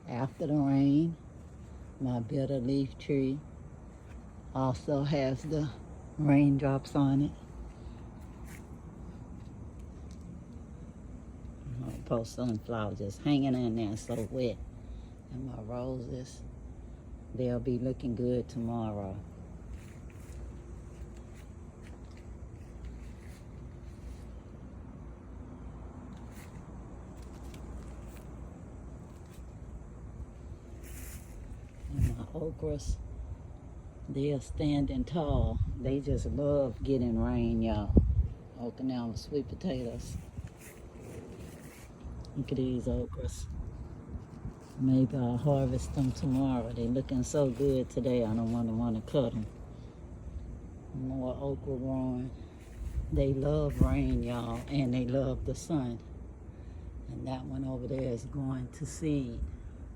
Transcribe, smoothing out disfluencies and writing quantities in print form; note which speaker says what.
Speaker 1: after the rain. My bitter leaf tree also has the raindrops on it. My porcelain flower just hanging in there so wet. And my roses, they'll be looking good tomorrow. And my okras, they're standing tall. They just love getting rain, y'all. Okinawa sweet potatoes. Look at these okras. Maybe I'll harvest them tomorrow. They're looking so good today, I don't want to cut them. More okra growing. They love rain, y'all, and they love the sun. And that one over there is going to seed.